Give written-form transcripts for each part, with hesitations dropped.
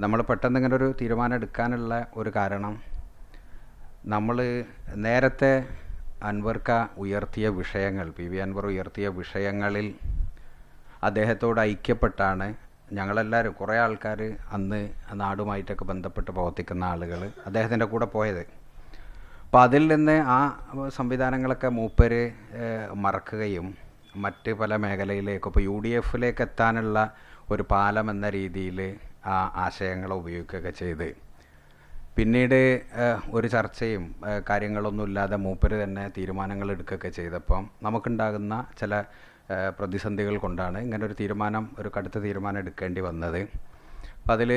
നമ്മൾ പെട്ടെന്ന് ഇങ്ങനെ ഒരു തീരുമാനം എടുക്കാനുള്ള ഒരു കാരണം, നമ്മൾ നേരത്തെ അൻവർക്ക ഉയർത്തിയ വിഷയങ്ങൾ, പി വി അൻവർ ഉയർത്തിയ വിഷയങ്ങളിൽ അദ്ദേഹത്തോട് ഐക്യപ്പെട്ടാണ് ഞങ്ങളെല്ലാവരും, കുറേ ആൾക്കാർ അന്ന് നാടുമായിട്ടൊക്കെ ബന്ധപ്പെട്ട് പ്രവർത്തിക്കുന്ന ആളുകൾ അദ്ദേഹത്തിൻ്റെ കൂടെ പോയത്. അപ്പോൾ അതിൽ നിന്ന് ആ സംവിധാനങ്ങളൊക്കെ മൂപ്പര് മറക്കുകയും മറ്റ് പല മേഖലയിലേക്കും, ഇപ്പോൾ യു ഡി എഫിലേക്ക് എത്താനുള്ള ഒരു പാലം എന്ന രീതിയിൽ ആ ആശയങ്ങളെ ഉപയോഗിക്കുകയൊക്കെ ചെയ്ത് പിന്നീട് ഒരു ചർച്ചയും കാര്യങ്ങളൊന്നുമില്ലാതെ മൂപ്പര് തന്നെ തീരുമാനങ്ങൾ എടുക്കുകയൊക്കെ ചെയ്തപ്പം നമുക്കുണ്ടാകുന്ന ചില പ്രതിസന്ധികൾ കൊണ്ടാണ് ഇങ്ങനൊരു തീരുമാനം, ഒരു കടുത്ത തീരുമാനം എടുക്കേണ്ടി വന്നത്. അപ്പം അതിൽ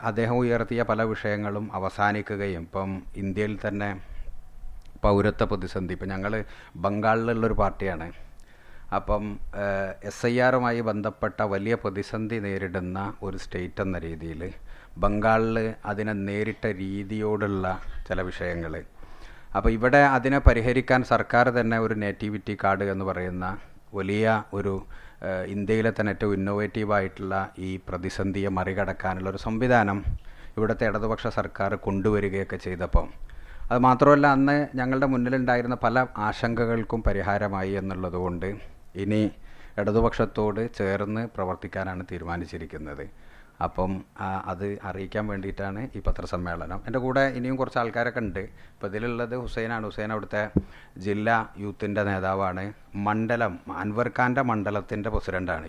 അദ്ദേഹം ഉയർത്തിയ പല വിഷയങ്ങളും അവസാനിക്കുകയും, ഇപ്പം ഇന്ത്യയിൽ തന്നെ പൗരത്വ പ്രതിസന്ധി, ഇപ്പം ഞങ്ങൾ ബംഗാളിലുള്ളൊരു പാർട്ടിയാണ്. അപ്പം SIR ബന്ധപ്പെട്ട വലിയ പ്രതിസന്ധി നേരിടുന്ന ഒരു സ്റ്റേറ്റ് എന്ന രീതിയിൽ ബംഗാളിൽ അതിനെ നേരിട്ട രീതിയോടുള്ള ചില വിഷയങ്ങൾ, അപ്പോൾ ഇവിടെ അതിനെ പരിഹരിക്കാൻ സർക്കാർ തന്നെ ഒരു നേറ്റിവിറ്റി കാർഡ് എന്ന് പറയുന്ന വലിയ ഒരു ഇന്ത്യയിലെ തന്നെ ഏറ്റവും ഇന്നോവേറ്റീവായിട്ടുള്ള ഈ പ്രതിസന്ധിയെ മറികടക്കാനുള്ളൊരു സംവിധാനം ഇവിടുത്തെ ഇടതുപക്ഷ സർക്കാർ കൊണ്ടുവരികയൊക്കെ ചെയ്തപ്പം, അത് മാത്രമല്ല അന്ന് ഞങ്ങളുടെ മുന്നിലുണ്ടായിരുന്ന പല ആശങ്കകൾക്കും പരിഹാരമായി എന്നുള്ളതുകൊണ്ട് ഇനി ഇടതുപക്ഷത്തോട് ചേർന്ന് പ്രവർത്തിക്കാനാണ് തീരുമാനിച്ചിരിക്കുന്നത്. അപ്പം അത് അറിയിക്കാൻ വേണ്ടിയിട്ടാണ് ഈ പത്രസമ്മേളനം. എൻ്റെ കൂടെ ഇനിയും കുറച്ച് ആൾക്കാരൊക്കെ ഉണ്ട്. ഇപ്പോൾ ഇതിലുള്ളത് ഹുസൈനാണ്. ഹുസൈൻ അവിടുത്തെ ജില്ലാ യൂത്തിൻ്റെ നേതാവാണ്. മണ്ഡലം, അൻവർ ഖാൻ്റെ മണ്ഡലത്തിൻ്റെ പ്രസിഡൻ്റാണ്.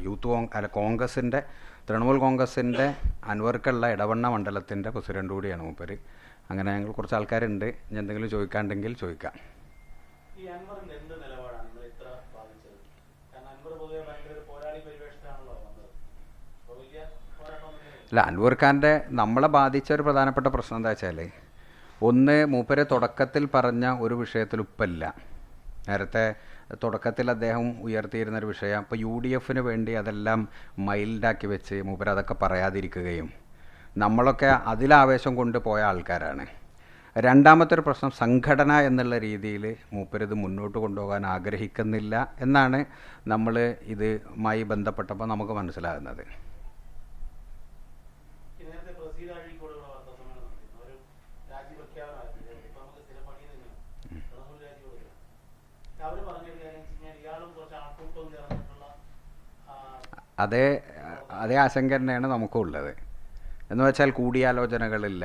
കോൺഗ്രസിൻ്റെ, തൃണമൂൽ കോൺഗ്രസിൻ്റെ അൻവർക്കുള്ള ഇടവണ്ണ മണ്ഡലത്തിൻ്റെ പ്രസിഡൻ്റ് കൂടിയാണ് മൂപ്പര്. അങ്ങനെ ഞങ്ങൾ കുറച്ച് ആൾക്കാരുണ്ട്. ഇനി എന്തെങ്കിലും ചോദിക്കാണ്ടെങ്കിൽ ചോദിക്കാം. അല്ല, അൻവർ ഖാൻ്റെ നമ്മളെ ബാധിച്ച ഒരു പ്രധാനപ്പെട്ട പ്രശ്നം എന്താ വെച്ചാൽ, ഒന്ന്, മൂപ്പരെ തുടക്കത്തിൽ പറഞ്ഞ ഒരു വിഷയത്തിൽ ഉപ്പല്ല. നേരത്തെ തുടക്കത്തിൽ അദ്ദേഹം ഉയർത്തിയിരുന്നൊരു വിഷയം, ഇപ്പോൾ UDF വേണ്ടി അതെല്ലാം മൈൽഡാക്കി വെച്ച് മൂപ്പര് അതൊക്കെ പറയാതിരിക്കുകയും നമ്മളൊക്കെ അതിലാവേശം കൊണ്ട് പോയ ആൾക്കാരാണ്. രണ്ടാമത്തെ ഒരു പ്രശ്നം, സംഘടന എന്നുള്ള രീതിയിൽ മൂപ്പരിത് മുന്നോട്ട് കൊണ്ടുപോകാൻ ആഗ്രഹിക്കുന്നില്ല എന്നാണ് നമ്മൾ ഇതുമായി ബന്ധപ്പെട്ടപ്പോൾ നമുക്ക് മനസ്സിലാകുന്നത്. അതേ ആശങ്ക തന്നെയാണ് നമുക്കും ഉള്ളത്. എന്ന് വെച്ചാൽ കൂടിയാലോചനകളില്ല.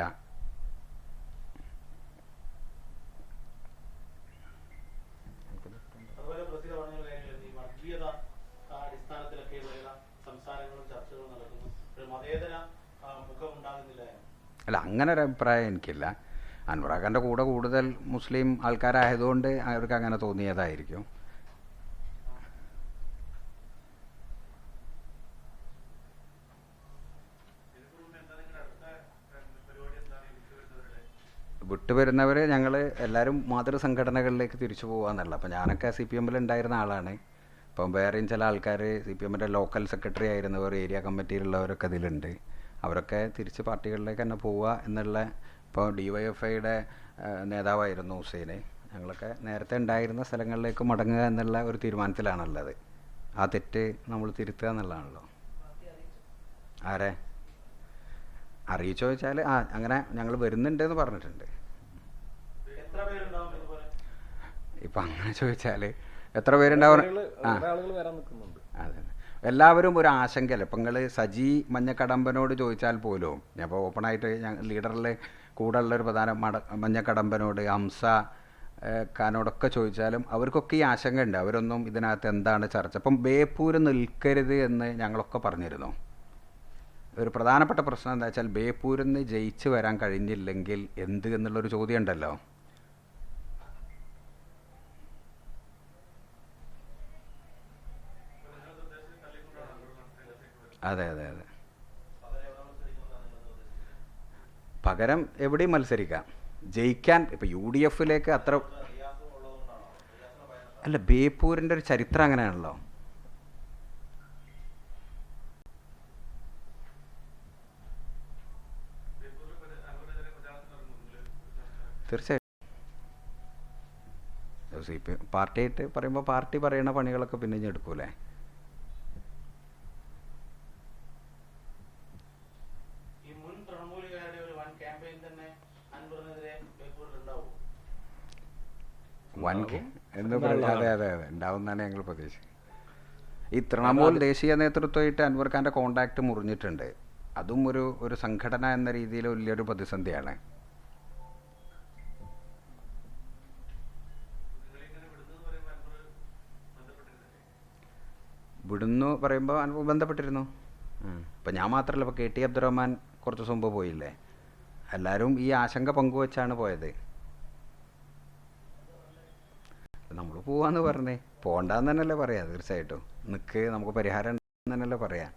അല്ല, അങ്ങനെ ഒരു അഭിപ്രായം എനിക്കില്ല. അൻവർ ഖാൻ്റെ കൂടെ കൂടുതൽ മുസ്ലിം ആൾക്കാരായതുകൊണ്ട് അവർക്ക് അങ്ങനെ തോന്നിയതായിരിക്കും. വിട്ടുവരുന്നവർ ഞങ്ങൾ എല്ലാവരും മാതൃസംഘടനകളിലേക്ക് തിരിച്ചു പോകാമെന്നല്ല. അപ്പോൾ ഞാനൊക്കെ CPM ഉണ്ടായിരുന്ന ആളാണ്. ഇപ്പം വേറെയും ചില ആൾക്കാർ CPM ലോക്കൽ സെക്രട്ടറി ആയിരുന്നവർ, ഏരിയ കമ്മിറ്റിയിലുള്ളവരൊക്കെ ഇതിലുണ്ട്. അവരൊക്കെ തിരിച്ച് പാർട്ടികളിലേക്ക് തന്നെ പോവുക എന്നുള്ള, ഇപ്പോൾ DYFI നേതാവായിരുന്നു ഹുസൈന്. ഞങ്ങളൊക്കെ നേരത്തെ ഉണ്ടായിരുന്ന സ്ഥലങ്ങളിലേക്ക് മടങ്ങുക എന്നുള്ള ഒരു തീരുമാനത്തിലാണുള്ളത്. ആ തെറ്റ് നമ്മൾ തിരുത്തുക എന്നുള്ളതാണല്ലോ. ആരെ അറിയിച്ചോ ചോദിച്ചാൽ അങ്ങനെ ഞങ്ങൾ വരുന്നുണ്ടെന്ന് പറഞ്ഞിട്ടുണ്ട്. ഇപ്പം അങ്ങനെ ചോദിച്ചാൽ എത്ര പേരുണ്ടാവും? അതെ, എല്ലാവരും ഒരു ആശങ്കയല്ല. ഇപ്പം നിങ്ങൾ സജി മഞ്ഞക്കടമ്പനോട് ചോദിച്ചാൽ പോലും, ഞാൻ ഇപ്പോൾ ഓപ്പണായിട്ട് ലീഡറിൽ കൂടെ ഉള്ളൊരു പ്രധാന മഞ്ഞക്കടമ്പനോട്, ഹംസ ഖാനോടൊക്കെ ചോദിച്ചാലും അവർക്കൊക്കെ ഈ ആശങ്ക ഉണ്ട്. അവരൊന്നും ഇതിനകത്ത് എന്താണ് ചർച്ച, ഇപ്പം ബേപ്പൂർ നിൽക്കരുത് എന്ന് ഞങ്ങളൊക്കെ പറഞ്ഞിരുന്നു. ഒരു പ്രധാനപ്പെട്ട പ്രശ്നം എന്താ വെച്ചാൽ, ബേപ്പൂരിൽ നിന്ന് ജയിച്ച് വരാൻ കഴിഞ്ഞില്ലെങ്കിൽ എന്ത് എന്നുള്ളൊരു ചോദ്യം ഉണ്ടല്ലോ. അതെ അതെ അതെ, പകരം എവിടെയും മത്സരിക്കാം, ജയിക്കാൻ. ഇപ്പം UDF അത്ര അല്ല, ബേപ്പൂരിൻ്റെ ഒരു ചരിത്രം അങ്ങനെയാണല്ലോ. തീർച്ചയായിട്ടും പാർട്ടിയായിട്ട് പറയുമ്പോൾ പാർട്ടി പറയുന്ന പണികളൊക്കെ പിന്നെ ഇനി എടുക്കൂലേ. വൻ എന്ന് പറഞ്ഞാൽ അതെ അതെ അതെ ഉണ്ടാവുന്നതാണ് ഞങ്ങൾ പ്രതീക്ഷിച്ചത്. ഈ തൃണമൂൽ ദേശീയ നേതൃത്വമായിട്ട് അൻവർ ഖാൻ്റെ കോണ്ടാക്ട് മുറിഞ്ഞിട്ടുണ്ട്. അതും ഒരു സംഘടന എന്ന രീതിയിൽ വലിയൊരു പ്രതിസന്ധിയാണ്. വിടുന്നു പറയുമ്പോൾ അൻവർ ബന്ധപ്പെട്ടിരുന്നു. ഇപ്പം ഞാൻ മാത്രമല്ല, ഇപ്പോൾ KT അബ്ദുറഹ്മാൻ കുറച്ച് മുമ്പ് പോയില്ലേ. എല്ലാവരും ഈ ആശങ്ക പങ്കുവച്ചാണ് പോയത്. നമ്മൾ പോവാന്ന് പറഞ്ഞേ, പോകണ്ടെന്ന് തന്നെയല്ലേ പറയാം. തീർച്ചയായിട്ടും നിൽക്ക്, നമുക്ക് പരിഹാരം ഉണ്ടെന്ന് തന്നെയല്ലേ പറയാം.